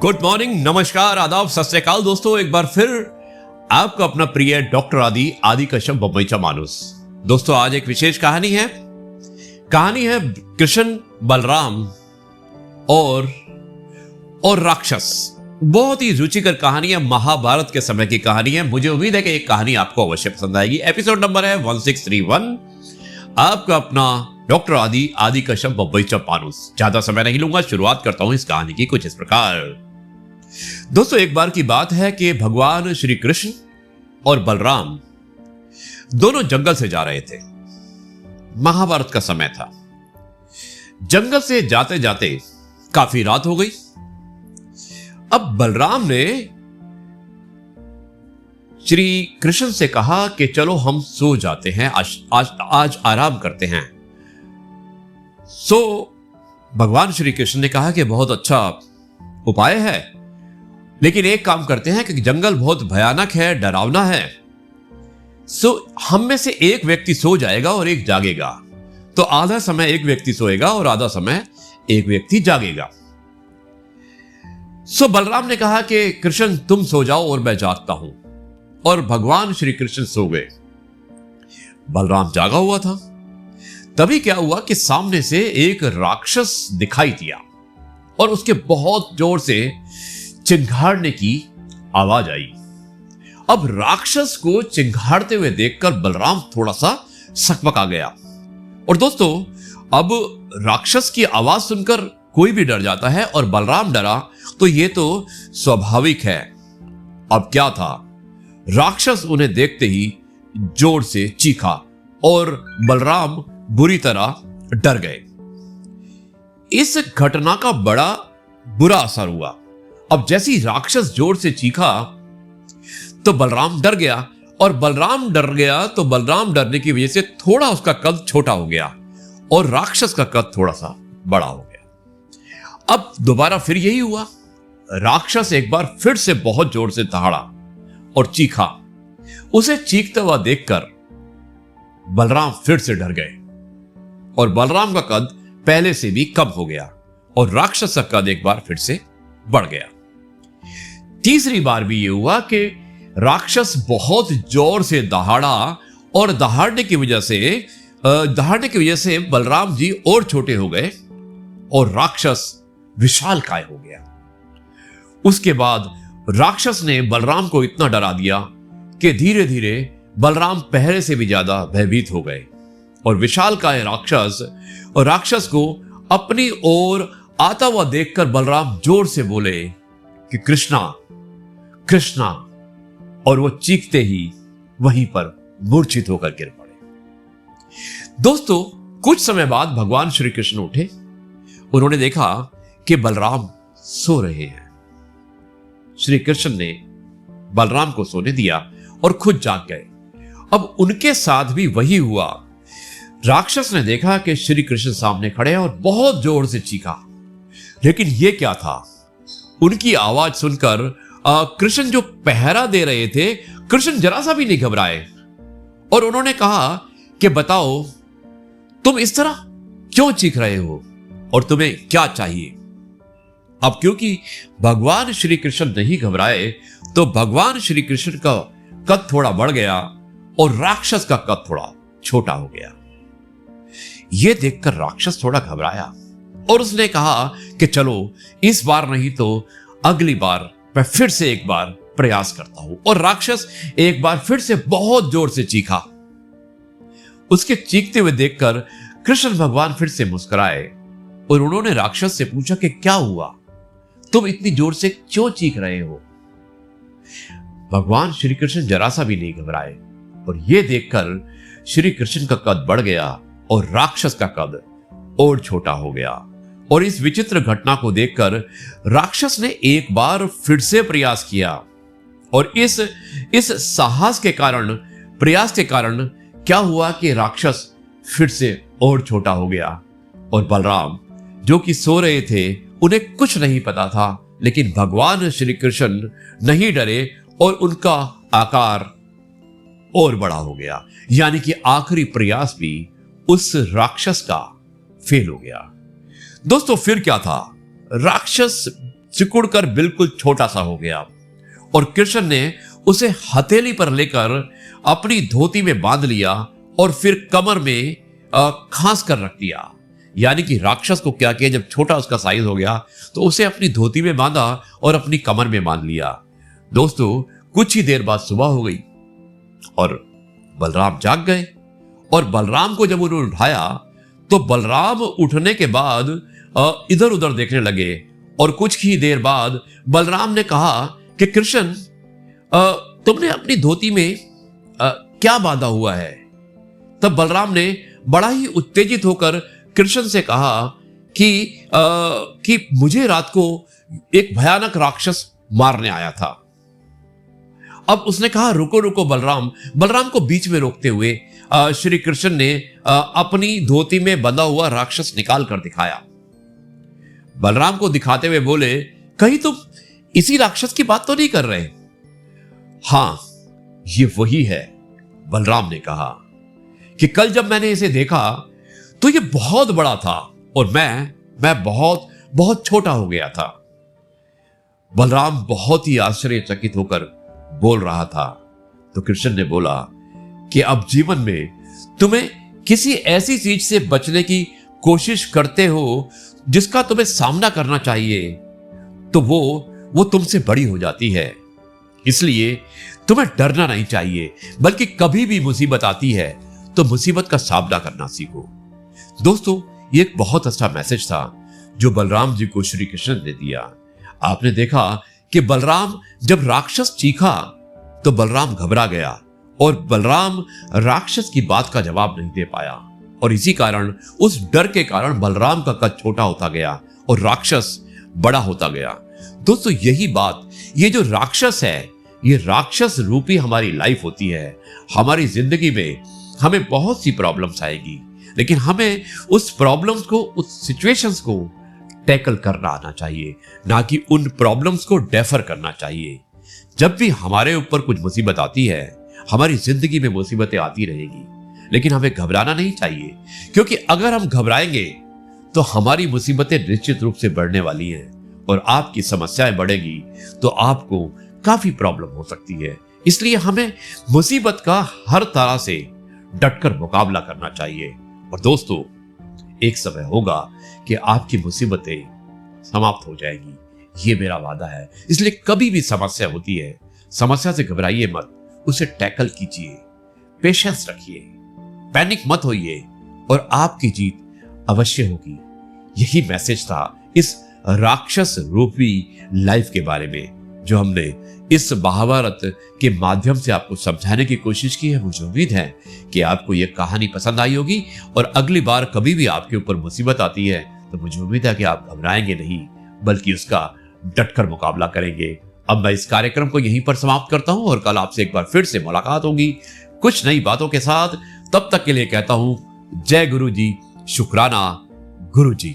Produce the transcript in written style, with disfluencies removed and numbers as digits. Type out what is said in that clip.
Good morning, नमस्कार, आदाब, सत श्री अकाल दोस्तों। एक बार फिर आपका अपना प्रिय डॉक्टर आदि कश्यप बम्बईचा मानुस। दोस्तों आज एक विशेष कहानी है कृष्ण, बलराम और राक्षस। बहुत ही रुचिकर कहानी है, महाभारत के समय की कहानी है। मुझे उम्मीद है कि एक कहानी आपको अवश्य पसंद आएगी। एपिसोड नंबर है 1631। आपका अपना डॉक्टर आदि कश्यप बम्बईचा मानुस। ज्यादा समय नहीं लूंगा, शुरुआत करता हूं इस कहानी की कुछ इस प्रकार। दोस्तों एक बार की बात है कि भगवान श्री कृष्ण और बलराम दोनों जंगल से जा रहे थे। महाभारत का समय था। जंगल से जाते जाते काफी रात हो गई। अब बलराम ने श्री कृष्ण से कहा कि चलो हम सो जाते हैं, आज आराम करते हैं। सो भगवान श्री कृष्ण ने कहा कि बहुत अच्छा उपाय है, लेकिन एक काम करते हैं कि जंगल बहुत भयानक है, डरावना है। सो हम में से एक व्यक्ति सो जाएगा और एक जागेगा। तो आधा समय एक व्यक्ति सोएगा और आधा समय एक व्यक्ति जागेगा। सो बलराम ने कहा कि कृष्ण तुम सो जाओ और मैं जागता हूं। और भगवान श्री कृष्ण सो गए। बलराम जागा हुआ था। तभी क्या हुआ कि सामने से एक राक्षस दिखाई दिया और उसके बहुत जोर से चिंघाड़ने की आवाज आई। अब राक्षस को चिंघाड़ते हुए देखकर बलराम थोड़ा सा सकपका गया। और दोस्तों अब राक्षस की आवाज सुनकर कोई भी डर जाता है और बलराम डरा तो ये तो स्वाभाविक है। अब क्या था, राक्षस उन्हें देखते ही जोर से चीखा और बलराम बुरी तरह डर गए। इस घटना का बड़ा बुरा असर हुआ। अब जैसी राक्षस जोर से चीखा तो बलराम डर गया, और बलराम डर गया तो बलराम डरने की वजह से थोड़ा उसका कद छोटा हो गया और राक्षस का कद थोड़ा सा बड़ा हो गया। अब दोबारा फिर यही हुआ। राक्षस एक बार फिर से बहुत जोर से दहाड़ा और चीखा। उसे चीखता हुआ देखकर बलराम फिर से डर गए और बलराम का कद पहले से भी कम हो गया और राक्षस का कद एक बार फिर से बढ़ गया। तीसरी बार भी यह हुआ कि राक्षस बहुत जोर से दहाड़ा और दहाड़ने की वजह से बलराम जी और छोटे हो गए और राक्षस विशालकाय हो गया। उसके बाद राक्षस ने बलराम को इतना डरा दिया कि धीरे धीरे बलराम पहले से भी ज्यादा भयभीत हो गए और विशालकाय राक्षस को अपनी ओर आता हुआ देखकर बलराम जोर से बोले कि कृष्णा कृष्णा, और वो चीखते ही वहीं पर मूर्छित होकर गिर पड़े। दोस्तों कुछ समय बाद भगवान श्री कृष्ण उठे। उन्होंने देखा कि बलराम सो रहे हैं। श्री कृष्ण ने बलराम को सोने दिया और खुद जाग गए। अब उनके साथ भी वही हुआ। राक्षस ने देखा कि श्री कृष्ण सामने खड़े हैं और बहुत जोर से चीखा, लेकिन यह क्या था, उनकी आवाज सुनकर कृष्ण जो पहरा दे रहे थे, कृष्ण जरा सा भी नहीं घबराए और उन्होंने कहा कि बताओ तुम इस तरह क्यों चीख रहे हो और तुम्हें क्या चाहिए। अब क्योंकि भगवान श्री कृष्ण नहीं घबराए तो भगवान श्री कृष्ण का कद थोड़ा बढ़ गया और राक्षस का कद थोड़ा छोटा हो गया। यह देखकर राक्षस थोड़ा घबराया और उसने कहा कि चलो इस बार नहीं तो अगली बार मैं फिर से एक बार प्रयास करता हूं। और राक्षस एक बार फिर से बहुत जोर से चीखा। उसके चीखते हुए देखकर कृष्ण भगवान फिर से मुस्कुराए और उन्होंने राक्षस से पूछा कि क्या हुआ, तुम इतनी जोर से क्यों चीख रहे हो। भगवान श्री कृष्ण जरा सा भी नहीं घबराए और यह देखकर श्री कृष्ण का कद बढ़ गया और राक्षस का कद और छोटा हो गया। और इस विचित्र घटना को देखकर राक्षस ने एक बार फिर से प्रयास किया और इस साहस के कारण, प्रयास के कारण क्या हुआ कि राक्षस फिर से और छोटा हो गया और बलराम जो कि सो रहे थे उन्हें कुछ नहीं पता था, लेकिन भगवान श्री कृष्ण नहीं डरे और उनका आकार और बड़ा हो गया। यानी कि आखिरी प्रयास भी उस राक्षस का फेल हो गया। दोस्तों फिर क्या था, राक्षस सिकुड़कर बिल्कुल छोटा सा हो गया और कृष्ण ने उसे हथेली पर लेकर अपनी धोती में बांध लिया और फिर कमर में खास कर रख दिया। यानी कि राक्षस को क्या किया, जब छोटा उसका साइज हो गया तो उसे अपनी धोती में बांधा और अपनी कमर में बांध लिया। दोस्तों, कुछ ही देर बाद सुबह हो गई और बलराम जाग गए और बलराम को जब उन्होंने उठाया तो बलराम उठने के बाद इधर उधर देखने लगे और कुछ ही देर बाद बलराम ने कहा कि कृष्ण, तुमने अपनी धोती में क्या बांधा हुआ है? तब बलराम ने बड़ा ही उत्तेजित होकर कृष्ण से कहा कि मुझे रात को एक भयानक राक्षस मारने आया था। अब उसने कहा, रुको रुको बलराम। बलराम को बीच में रोकते हुए श्री कृष्ण ने अपनी धोती में बंधा हुआ राक्षस निकाल कर दिखाया। बलराम को दिखाते हुए बोले, कहीं तुम इसी राक्षस की बात तो नहीं कर रहे? हां, ये वही है। बलराम ने कहा कि कल जब मैंने इसे देखा तो ये बहुत बड़ा था और मैं बहुत बहुत छोटा हो गया था। बलराम बहुत ही आश्चर्यचकित होकर बोल रहा था तो कृष्ण ने बोला कि अब जीवन में तुम्हें किसी ऐसी चीज से बचने की कोशिश करते हो जिसका तुम्हें सामना करना चाहिए तो वो तुमसे बड़ी हो जाती है। इसलिए तुम्हें डरना नहीं चाहिए, बल्कि कभी भी मुसीबत आती है तो मुसीबत का सामना करना सीखो। दोस्तों, ये एक बहुत अच्छा मैसेज था जो बलराम जी को श्री कृष्ण ने दिया। आपने देखा कि बलराम जब राक्षस चीखा तो बलराम घबरा गया और बलराम राक्षस की बात का जवाब नहीं दे पाया और इसी कारण, उस डर के कारण बलराम का कद छोटा होता गया और राक्षस बड़ा होता गया। दोस्तों, यही बात, ये जो राक्षस है, ये राक्षस रूपी हमारी लाइफ होती है। हमारी जिंदगी में हमें बहुत सी प्रॉब्लम्स आएगी, लेकिन हमें उस प्रॉब्लम्स को, उस सिचुएशंस को टैकल करना आना चाहिए, ना कि उन प्रॉब्लम्स को डेफर करना चाहिए। जब भी हमारे ऊपर कुछ मुसीबत आती है, हमारी जिंदगी में मुसीबतें आती रहेगी, लेकिन हमें घबराना नहीं चाहिए, क्योंकि अगर हम घबराएंगे तो हमारी मुसीबतें निश्चित रूप से बढ़ने वाली हैं और आपकी समस्याएं बढ़ेगी तो आपको काफी प्रॉब्लम हो सकती है। इसलिए हमें मुसीबत का हर तरह से डटकर मुकाबला करना चाहिए। और दोस्तों, एक समय होगा कि आपकी मुसीबतें समाप्त हो जाएगी, ये मेरा वादा है। इसलिए कभी भी समस्या होती है, समस्या से घबराइए मत, उसे टैकल कीजिए, पेशेंस रखिए, पैनिक मत होइए और आपकी जीत अवश्य होगी। यही मैसेज था इस राक्षस रूपी लाइफ के बारे में जो हमने इस महाभारत के माध्यम से आपको समझाने की कोशिश की है। मुझे उम्मीद है कि आपको यह कहानी पसंद आई होगी और अगली बार कभी भी आपके ऊपर मुसीबत आती है तो मुझे उम्मीद है कि आप घबराएंगे नहीं, बल्कि उसका डटकर मुकाबला करेंगे। अब मैं इस कार्यक्रम को यहीं पर समाप्त करता हूं और कल आपसे एक बार फिर से मुलाकात होगी कुछ नई बातों के साथ। तब तक के लिए कहता हूं, जय गुरु जी, शुक्राना गुरु जी।